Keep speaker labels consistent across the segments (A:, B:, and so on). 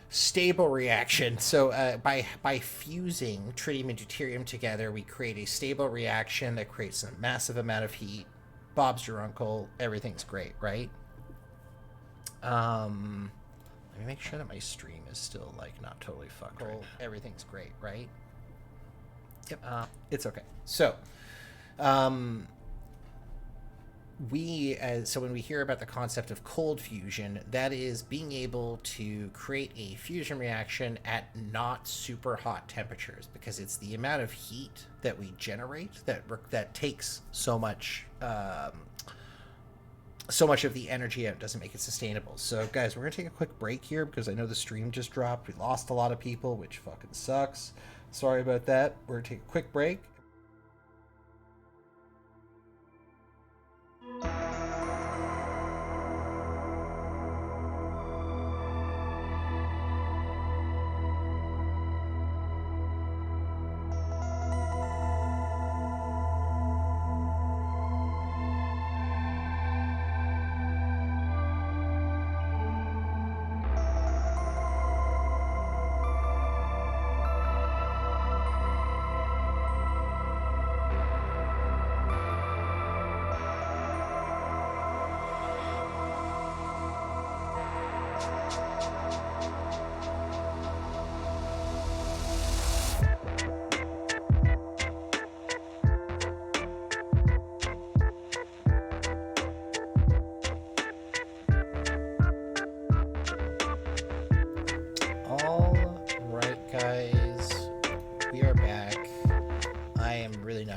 A: stable reaction. So by fusing tritium and deuterium together, we create a stable reaction that creates a massive amount of heat. Bob's your uncle. Everything's great, right? Let me make sure that my stream is still like not totally fucked. Right, everything's great, right? Yep. It's okay. So, so when we hear about the concept of cold fusion, that is being able to create a fusion reaction at not super hot temperatures, because it's the amount of heat that we generate that takes so much of the energy out, doesn't make it sustainable. So guys, we're gonna take a quick break here because I know the stream just dropped. We lost a lot of people, which fucking sucks. Sorry about that. We're gonna take a quick break.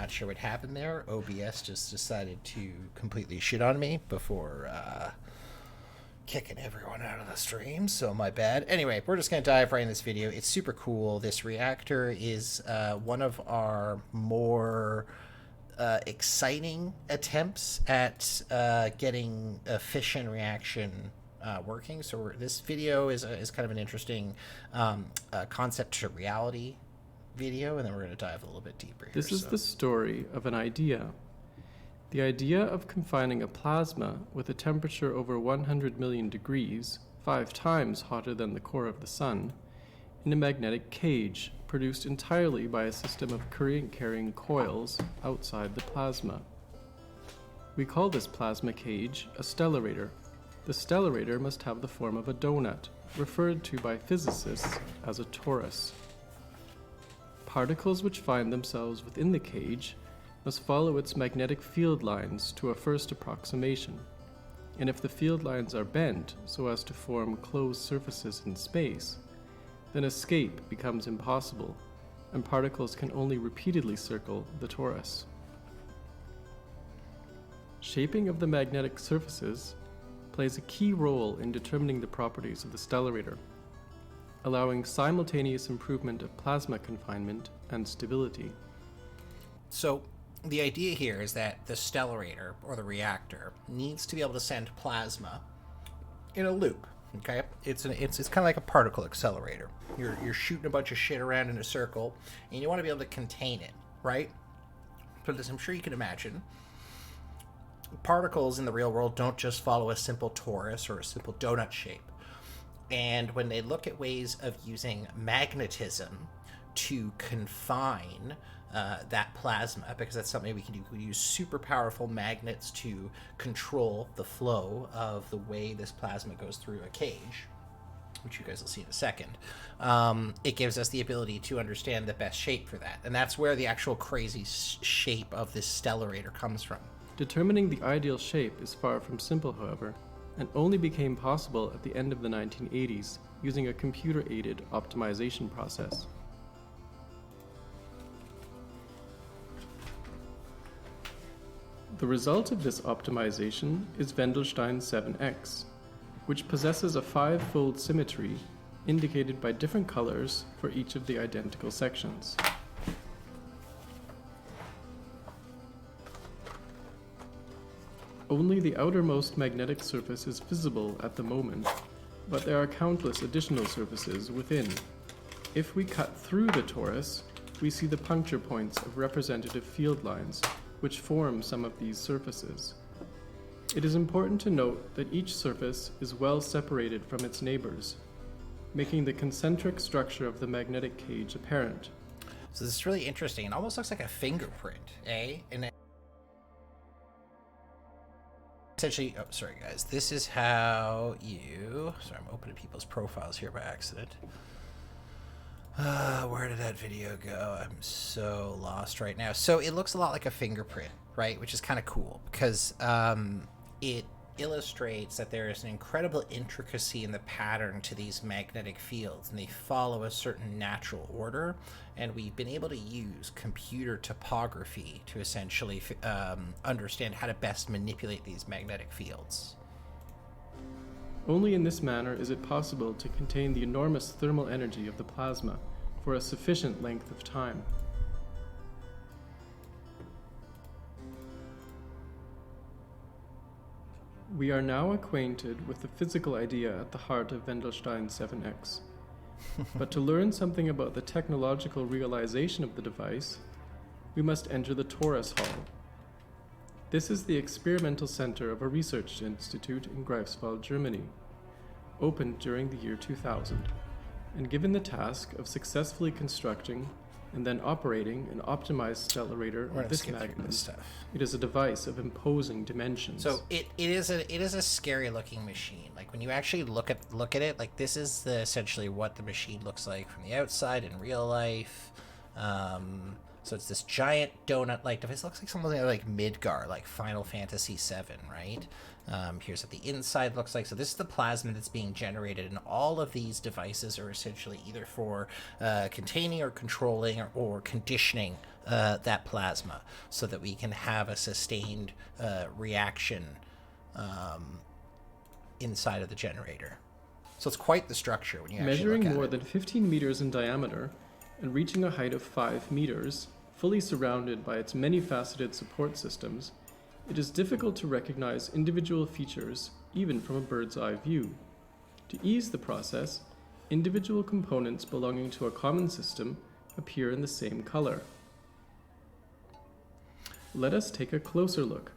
A: Sure what happened there. OBS just decided to completely shit on me before kicking everyone out of the stream, so my bad. Anyway, we're just going to dive right in this video. It's super cool. This reactor is one of our more exciting attempts at getting a fission reaction working. So this video is kind of an interesting concept to reality video, and then we're going to dive a little bit deeper here.
B: This is the story of an idea. The idea of confining a plasma with a temperature over 100 million degrees, 5 times hotter than the core of the sun, in a magnetic cage produced entirely by a system of current-carrying coils outside the plasma. We call this plasma cage a stellarator. The stellarator must have the form of a donut, referred to by physicists as a torus. Particles which find themselves within the cage must follow its magnetic field lines to a first approximation, and if the field lines are bent so as to form closed surfaces in space, then escape becomes impossible, and particles can only repeatedly circle the torus. Shaping of the magnetic surfaces plays a key role in determining the properties of the stellarator, allowing simultaneous improvement of plasma confinement and stability.
A: So the idea here is that the stellarator, or the reactor, needs to be able to send plasma in a loop. Okay, it's kind of like a particle accelerator. You're shooting a bunch of shit around in a circle, and you want to be able to contain it, right? But as I'm sure you can imagine, particles in the real world don't just follow a simple torus or a simple donut shape. And when they look at ways of using magnetism to confine that plasma, because that's something we can do, we use super powerful magnets to control the flow of the way this plasma goes through a cage, which you guys will see in a second. It gives us the ability to understand the best shape for that. And that's where the actual crazy shape of this stellarator comes from.
B: Determining the ideal shape is far from simple, however, and only became possible at the end of the 1980s using a computer-aided optimization process. The result of this optimization is Wendelstein 7X, which possesses a 5-fold symmetry indicated by different colors for each of the identical sections. Only the outermost magnetic surface is visible at the moment, but there are countless additional surfaces within. If we cut through the torus, we see the puncture points of representative field lines, which form some of these surfaces. It is important to note that each surface is well separated from its neighbors. making the concentric structure of the magnetic cage apparent.
A: So this is really interesting. It almost looks like a fingerprint, eh? And essentially, oh, sorry guys, this is how you, sorry, I'm opening people's profiles here by accident. Where did that video go? I'm so lost right now. So it looks a lot like a fingerprint, right? Which is kind of cool because it illustrates that there is an incredible intricacy in the pattern to these magnetic fields, and they follow a certain natural order. And we've been able to use computer topography to essentially understand how to best manipulate these magnetic fields.
B: Only in this manner is it possible to contain the enormous thermal energy of the plasma for a sufficient length of time. We are now acquainted with the physical idea at the heart of Wendelstein 7X. But to learn something about the technological realization of the device, we must enter the Torus Hall. This is the experimental center of a research institute in Greifswald, Germany, opened during the year 2000, and given the task of successfully constructing and then operating an optimized stellarator of this magnet. It is a device of imposing dimensions.
A: So it is a scary looking machine. Like when you actually look at it, like this is essentially what the machine looks like from the outside in real life. So it's this giant donut-like device. It looks like something like Midgar, like Final Fantasy VII, right? Here's what the inside looks like. So this is the plasma that's being generated, and all of these devices are essentially either for containing or controlling or conditioning that plasma so that we can have a sustained reaction inside of the generator. So it's quite the structure when you actually
B: measuring
A: look at
B: more
A: it.
B: than 15 meters in diameter and reaching a height of 5 meters, fully surrounded by its many faceted support systems, it is difficult to recognize individual features even from a bird's eye view. To ease the process, individual components belonging to a common system appear in the same color. Let us take a closer look,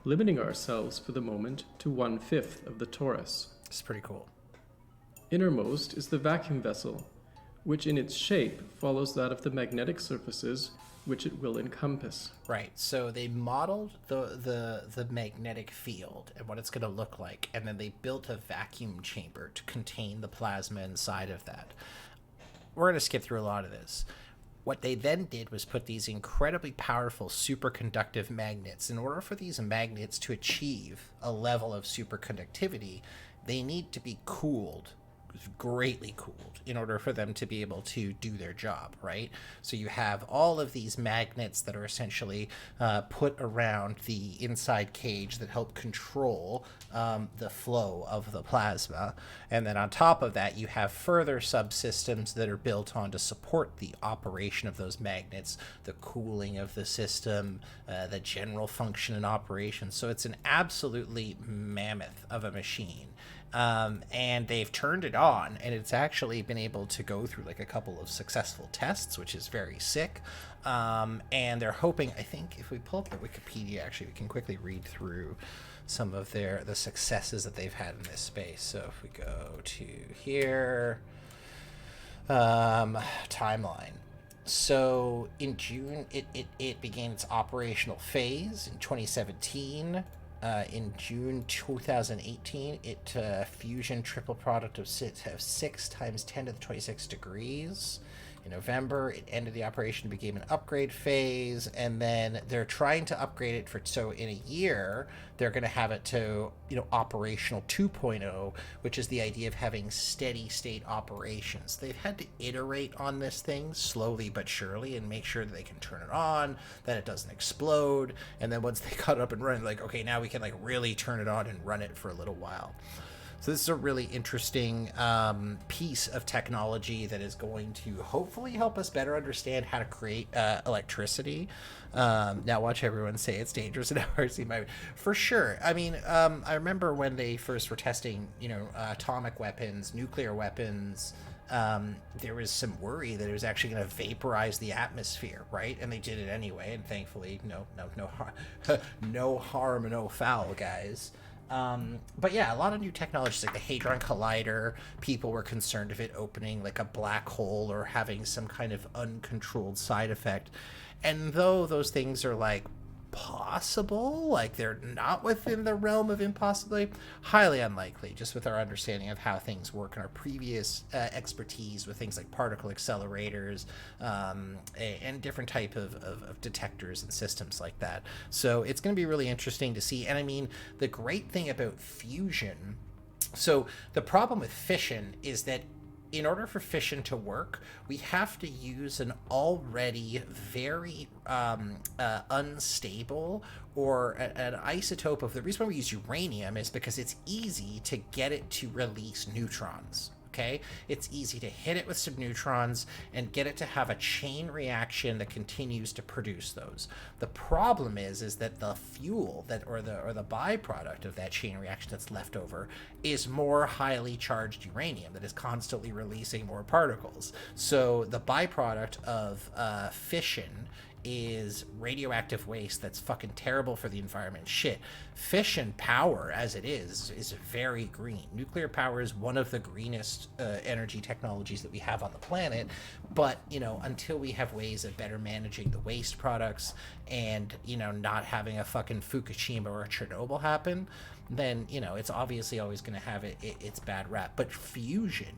B: limiting ourselves for the moment to 1/5 of the torus.
A: It's pretty cool.
B: Innermost is the vacuum vessel, which in its shape follows that of the magnetic surfaces which it will encompass.
A: Right, so they modeled the magnetic field and what it's going to look like, and then they built a vacuum chamber to contain the plasma inside of that. We're going to skip through a lot of this. What they then did was put these incredibly powerful superconductive magnets. In order for these magnets to achieve a level of superconductivity, they need to be cooled, greatly cooled, in order for them to be able to do their job, right? So you have all of these magnets that are essentially put around the inside cage that help control the flow of the plasma. And then on top of that, you have further subsystems that are built on to support the operation of those magnets, the cooling of the system, the general function and operation. So it's an absolutely mammoth of a machine. And they've turned it on, and it's actually been able to go through like a couple of successful tests, which is very sick. And they're hoping, I think if we pull up the Wikipedia, actually, we can quickly read through some of the successes that they've had in this space. So if we go to here, timeline. So in June, it began its operational phase in 2017. In June 2018, it fusion triple product of 6 times 10 to the 26 degrees. In November, it ended the operation, became an upgrade phase, and then they're trying to upgrade it so in a year they're going to have it to operational 2.0, which is the idea of having steady state operations. They've had to iterate on this thing slowly but surely and make sure that they can turn it on, that it doesn't explode, and then once they got it up and running, like, okay, now we can like really turn it on and run it for a little while. So this is a really interesting piece of technology that is going to hopefully help us better understand how to create electricity. Now watch everyone say it's dangerous in RC. For sure. I mean, I remember when they first were testing, atomic weapons, nuclear weapons. There was some worry that it was actually going to vaporize the atmosphere, right? And they did it anyway, and thankfully, no harm, no foul, guys. But yeah, a lot of new technologies like the Hadron Collider, people were concerned of it opening like a black hole or having some kind of uncontrolled side effect. And though those things are like possible, like they're not within the realm of impossibility, highly unlikely, just with our understanding of how things work and our previous expertise with things like particle accelerators, and different type of detectors and systems like that. So it's going to be really interesting to see. And I mean, the great thing about fusion, so the problem with fission is that in order for fission to work, we have to use an already very unstable or an isotope of, the reason why we use uranium is because it's easy to get it to release neutrons. Okay, it's easy to hit it with some neutrons and get it to have a chain reaction that continues to produce those. The problem is that the fuel that or the byproduct of that chain reaction that's left over is more highly charged uranium that is constantly releasing more particles. So the byproduct of fission is radioactive waste that's fucking terrible for the environment. Shit, fission power as it is very green. Nuclear power is one of the greenest energy technologies that we have on the planet, but you know, until we have ways of better managing the waste products and, you know, not having a fucking Fukushima or a Chernobyl happen, then, you know, it's obviously always going to have its bad rap. But fusion,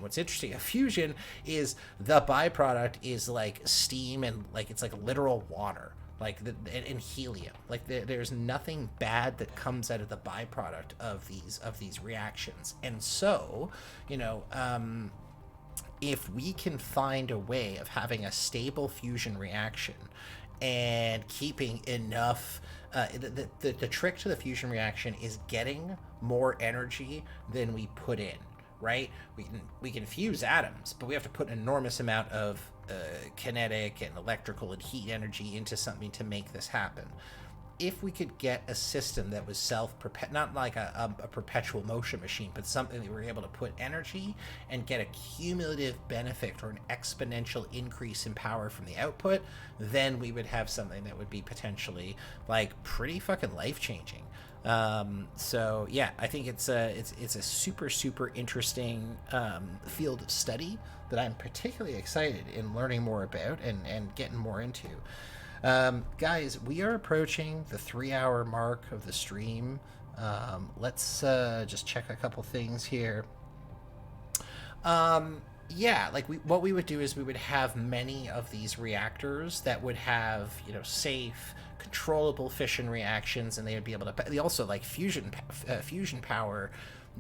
A: what's interesting, a fusion is the byproduct is like steam and like it's like literal water, like and helium. Like there's nothing bad that comes out of the byproduct of these reactions. And so, you know, if we can find a way of having a stable fusion reaction and keeping enough, the trick to the fusion reaction is getting more energy than we put in, right? We can fuse atoms, but we have to put an enormous amount of kinetic and electrical and heat energy into something to make this happen. If we could get a system that was not like a perpetual motion machine, but something that we were able to put energy and get a cumulative benefit or an exponential increase in power from the output, then we would have something that would be potentially like pretty fucking life-changing. So yeah, I think it's a super interesting field of study that I'm particularly excited in learning more about and getting more into. Guys, we are approaching the 3-hour mark of the stream. Let's just check a couple things here. Yeah, like what we would do is we would have many of these reactors that would have, you know, safe, controllable fission reactions, and they would be able to. They also like fusion power.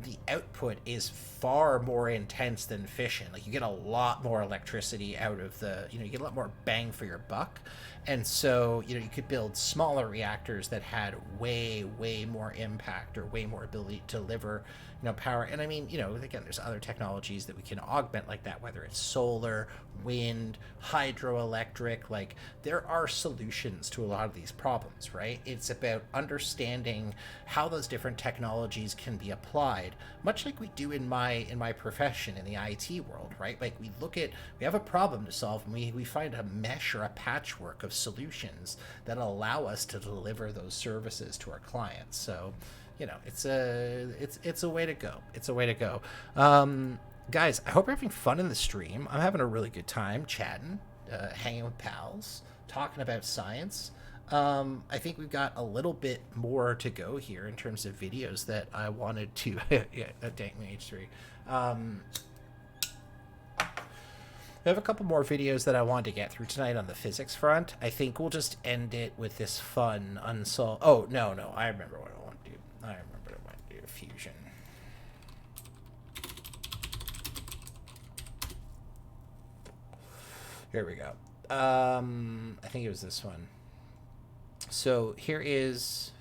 A: The output is far more intense than fission. Like you get a lot more electricity out of you get a lot more bang for your buck. And so, you know, you could build smaller reactors that had way more impact or way more ability to deliver, you know, power. And I mean, you know, again, there's other technologies that we can augment like that, whether it's solar, wind, hydroelectric. Like there are solutions to a lot of these problems, right? It's about understanding how those different technologies can be applied, much like we do in my profession in the IT world, right? Like we have a problem to solve and we find a mesh or a patchwork of solutions that allow us to deliver those services to our clients. So, you know, it's a way to go. It's a way to go. Guys, I hope you're having fun in the stream. I'm having a really good time chatting, hanging with pals, talking about science. I think we've got a little bit more to go here in terms of videos that I wanted to dank me H3. I have a couple more videos that I wanted to get through tonight on the physics front. I think we'll just end it with this fun unsolved. Oh, no, I remember what I want to do. Fusion. Here we go. I think it was this one. So here is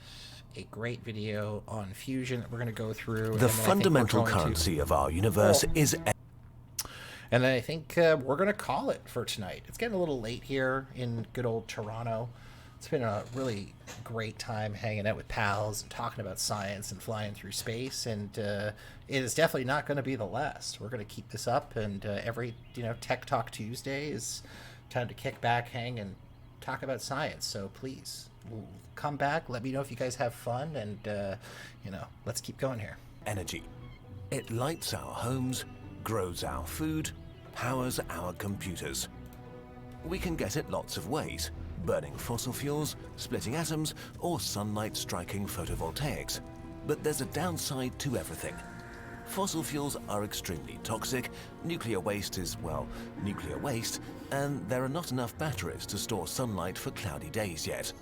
A: a great video on fusion that we're going to go through.
C: The fundamental currency of our universe is...
A: And then I think we're going to call it for tonight. It's getting a little late here in good old Toronto. It's been a really great time hanging out with pals and talking about science and flying through space. And it is definitely not going to be the last. We're going to keep this up. And every, Tech Talk Tuesday is time to kick back, hang, and talk about science. So please come back. Let me know if you guys have fun, and you know, let's keep going here.
C: Energy. It lights our homes, grows our food, powers our computers. We can get it lots of ways: burning fossil fuels, splitting atoms, or sunlight striking photovoltaics. But there's a downside to everything. Fossil fuels are extremely toxic, nuclear waste is, well, nuclear waste, and there are not enough batteries to store sunlight for cloudy days yet.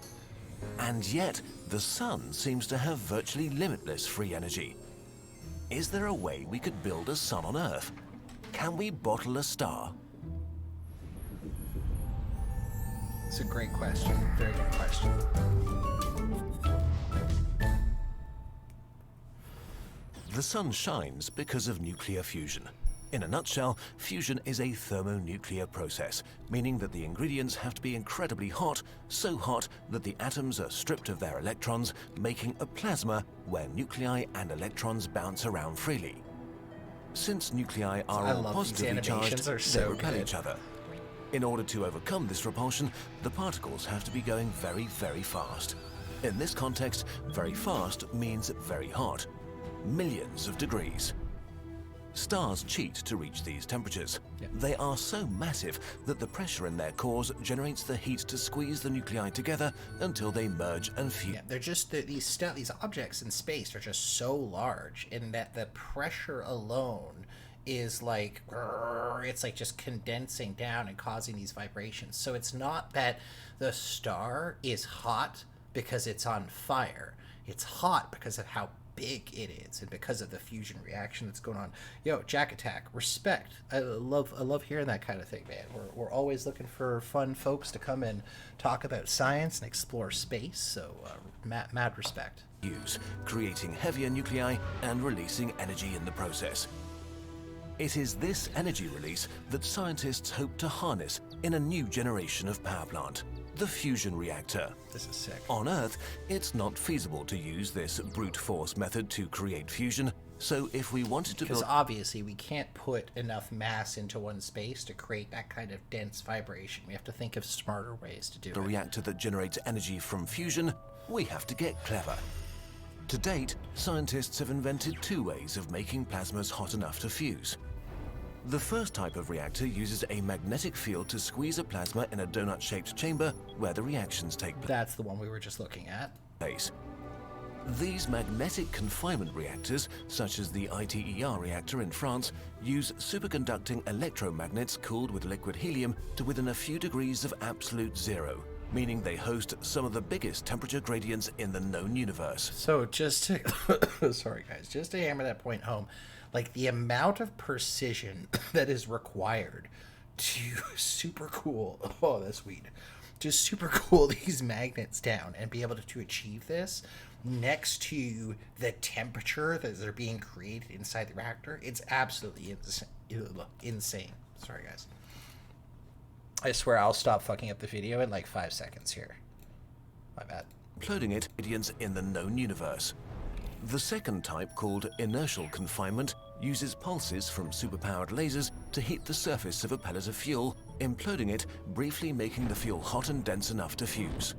C: And yet, the sun seems to have virtually limitless free energy. Is there a way we could build a sun on Earth? Can we bottle a star?
A: It's a great question. Very good question.
C: The sun shines because of nuclear fusion. In a nutshell, fusion is a thermonuclear process, meaning that the ingredients have to be incredibly hot, so hot that the atoms are stripped of their electrons, making a plasma where nuclei and electrons bounce around freely. Since nuclei are all positively charged, they repel each other. In order to overcome this repulsion, the particles have to be going very, very fast. In this context, very fast means very hot. Millions of degrees. Stars cheat to reach these temperatures.
A: Yep.
C: They are so massive that the pressure in their cores generates the heat to squeeze the nuclei together until they merge and fuse.
A: Yeah, they're just these objects in space are just so large, in that the pressure alone is like, it's like just condensing down and causing these vibrations. So it's not that the star is hot because it's on fire. It's hot because of how big it is and because of the fusion reaction that's going on. Yo, Jack Attack, respect. I love hearing that kind of thing, man. We're always looking for fun folks to come and talk about science and explore space, so mad respect.
C: Creating heavier nuclei and releasing energy in the process. It is this energy release that scientists hope to harness in a new generation of power plant, the fusion reactor.
A: This is sick.
C: On Earth, it's not feasible to use this brute force method to create fusion, so if we wanted to build...
A: Because obviously we can't put enough mass into one space to create that kind of dense vibration. We have to think of smarter ways to do it.
C: A reactor that generates energy from fusion, we have to get clever. To date, scientists have invented two ways of making plasmas hot enough to fuse. The first type of reactor uses a magnetic field to squeeze a plasma in a donut-shaped chamber where the reactions take place.
A: That's the one we were just looking at.
C: These magnetic confinement reactors, such as the ITER reactor in France, use superconducting electromagnets cooled with liquid helium to within a few degrees of absolute zero, meaning they host some of the biggest temperature gradients in the known universe.
A: So just to, sorry guys, just to hammer that point home, like the amount of precision that is required to super cool, oh that's weed, to super cool these magnets down and be able to achieve this next to the temperature that are being created inside the reactor, it's absolutely insane. Sorry guys. I swear I'll stop fucking up the video in like 5 seconds here. My bad.
C: Including it gradients in the known universe. The second type, called inertial confinement, uses pulses from superpowered lasers to heat the surface of a pellet of fuel, imploding it, briefly making the fuel hot and dense enough to fuse.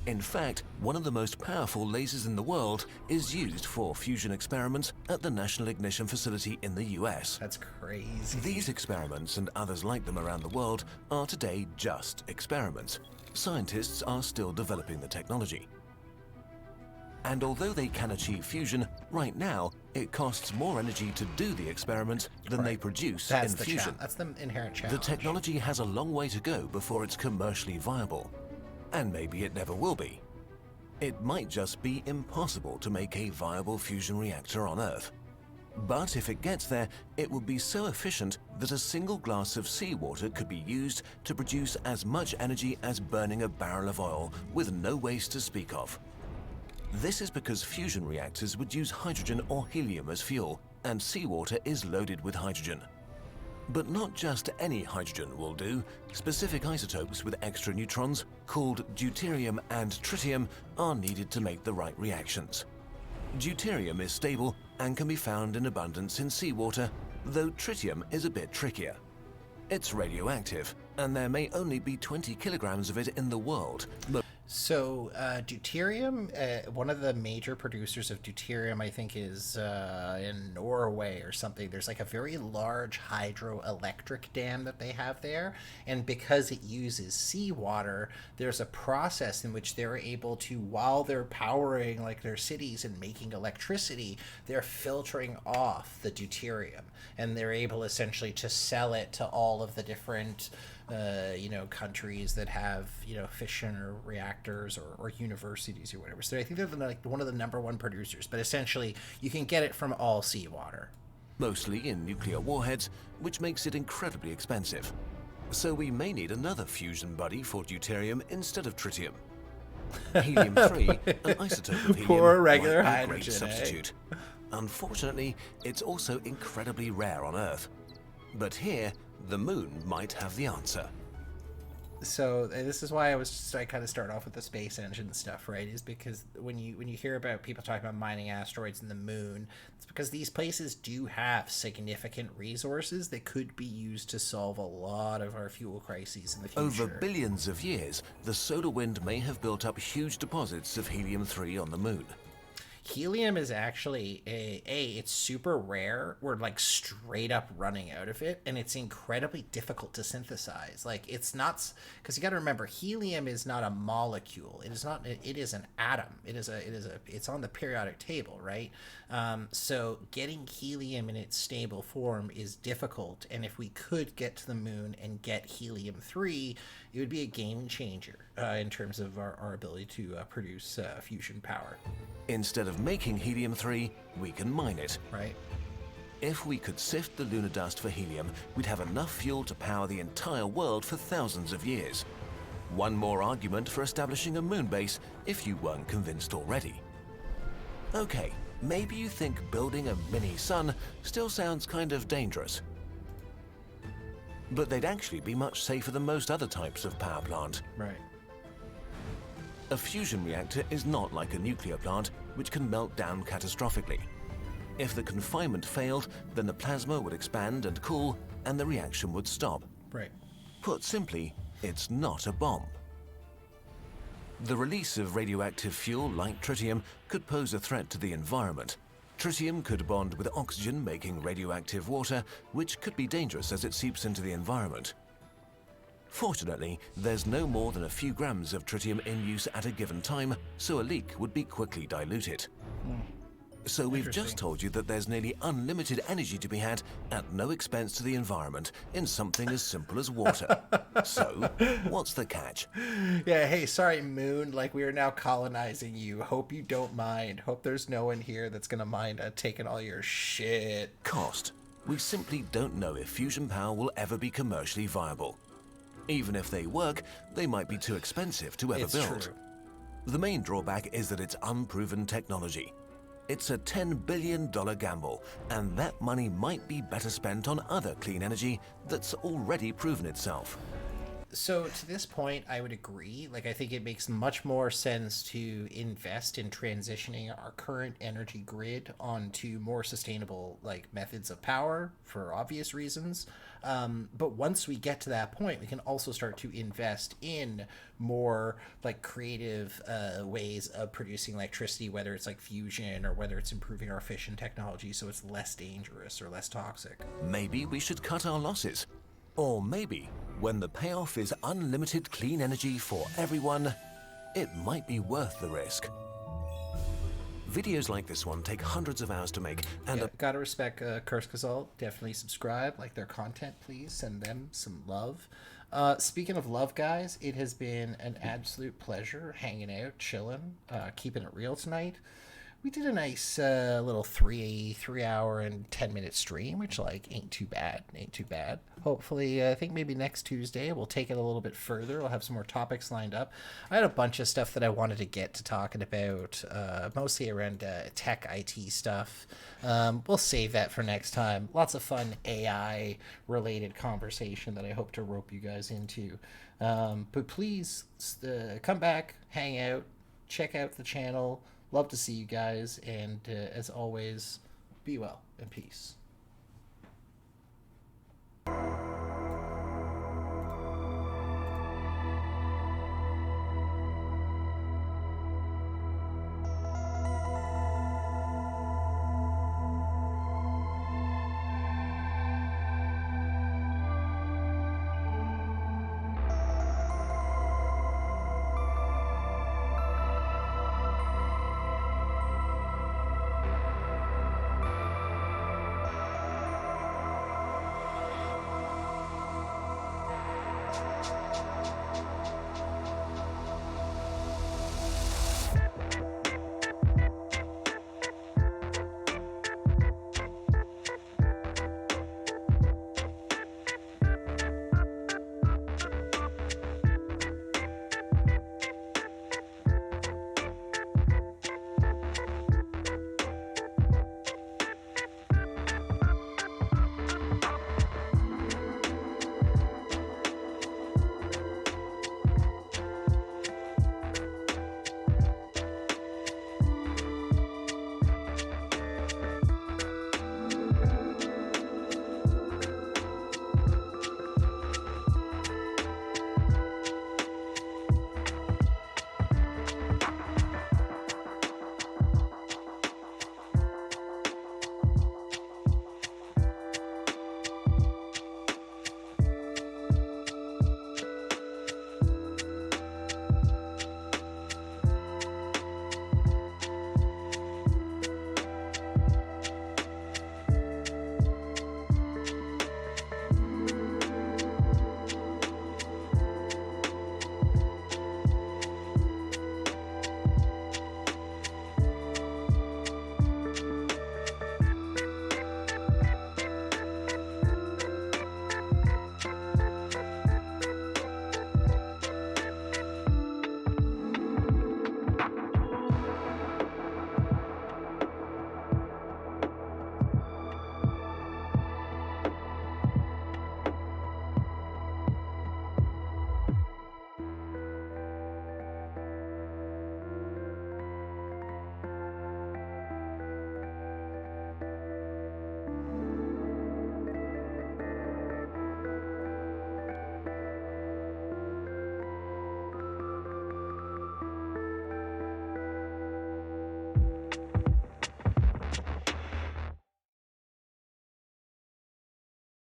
C: In fact, one of the most powerful lasers in the world is used for fusion experiments at the National Ignition Facility in the US.
A: That's crazy.
C: These experiments and others like them around the world are today just experiments. Scientists are still developing the technology. And although they can achieve fusion, right now, it costs more energy to do the experiments than they produce in fusion.
A: That's the inherent challenge.
C: The technology has a long way to go before it's commercially viable. And maybe it never will be. It might just be impossible to make a viable fusion reactor on Earth. But if it gets there, it will be so efficient that a single glass of seawater could be used to produce as much energy as burning a barrel of oil with no waste to speak of. This is because fusion reactors would use hydrogen or helium as fuel, and seawater is loaded with hydrogen. But not just any hydrogen will do. Specific isotopes with extra neutrons, called deuterium and tritium, are needed to make the right reactions. Deuterium is stable and can be found in abundance in seawater, though tritium is a bit trickier. It's radioactive, and there may only be 20 kilograms of it in the world.
A: So, deuterium, one of the major producers of deuterium, I think, is in Norway or something. There's like a very large hydroelectric dam that they have there. And because it uses seawater, there's a process in which they're able to, while they're powering like their cities and making electricity, they're filtering off the deuterium. And they're able essentially to sell it to all of the different countries that have, fission or reactors or universities or whatever. So I think they're like one of the number one producers, but essentially you can get it from all seawater.
C: Mostly in nuclear warheads, which makes it incredibly expensive. So we may need another fusion buddy for deuterium instead of tritium. Helium-3, an isotope of helium,
A: Poor regular
C: might be a
A: hydrogen,
C: great substitute. Unfortunately, it's also incredibly rare on Earth. But here, the moon might have the answer.
A: So this is why I kind of start off with the space engine stuff, right? Is because when you hear about people talking about mining asteroids in the moon, it's because these places do have significant resources that could be used to solve a lot of our fuel crises in the future.
C: Over billions of years, the solar wind may have built up huge deposits of helium-3 on the moon.
A: Helium is actually it's super rare. We're like straight up running out of it, and it's incredibly difficult to synthesize. Like, it's not, because you got to remember, helium is not a molecule. It is not. It is an atom. It's on the periodic table, right? So getting helium in its stable form is difficult. And if we could get to the moon and get helium-3, it would be a game changer in terms of our ability to produce fusion power.
C: Instead of making helium-3, we can mine it.
A: Right.
C: If we could sift the lunar dust for helium, we'd have enough fuel to power the entire world for thousands of years. One more argument for establishing a moon base, if you weren't convinced already. Okay, maybe you think building a mini-sun still sounds kind of dangerous. But they'd actually be much safer than most other types of power plant.
A: Right.
C: A fusion reactor is not like a nuclear plant, which can melt down catastrophically. If the confinement failed, then the plasma would expand and cool, and the reaction would stop.
A: Right.
C: Put simply, it's not a bomb. The release of radioactive fuel like tritium could pose a threat to the environment. Tritium could bond with oxygen, making radioactive water, which could be dangerous as it seeps into the environment. Fortunately, there's no more than a few grams of tritium in use at a given time, so a leak would be quickly diluted. So we've just told you that there's nearly unlimited energy to be had at no expense to the environment in something as simple as water. So, what's the catch?
A: Yeah, hey, sorry, Moon. Like, we are now colonizing you. Hope you don't mind. Hope there's no one here that's gonna mind taking all your shit.
C: Cost. We simply don't know if fusion power will ever be commercially viable. Even if they work, they might be too expensive to ever build.
A: True.
C: The main drawback is that it's unproven technology. It's a $10 billion gamble, and that money might be better spent on other clean energy that's already proven itself.
A: So to this point, I would agree. Like, I think it makes much more sense to invest in transitioning our current energy grid onto more sustainable methods of power for obvious reasons. But once we get to that point, we can also start to invest in more creative ways of producing electricity, whether it's fusion or whether it's improving our fission technology so it's less dangerous or less toxic.
C: Maybe we should cut our losses. Or maybe, when the payoff is unlimited clean energy for everyone, it might be worth the risk. Videos like this one take hundreds of hours to make, and
A: gotta respect Kurskazal. Definitely subscribe, like their content, please. Send them some love. Speaking of love, guys, it has been an absolute pleasure hanging out, chilling, keeping it real tonight. We did a nice little 3 hour and 10-minute stream, which ain't too bad. Hopefully, I think maybe next Tuesday we'll take it a little bit further. We'll have some more topics lined up. I had a bunch of stuff that I wanted to get to talking about, mostly around tech IT stuff. We'll save that for next time. Lots of fun AI related conversation that I hope to rope you guys into. But please come back, hang out, check out the channel. Love to see you guys, and as always, be well and peace.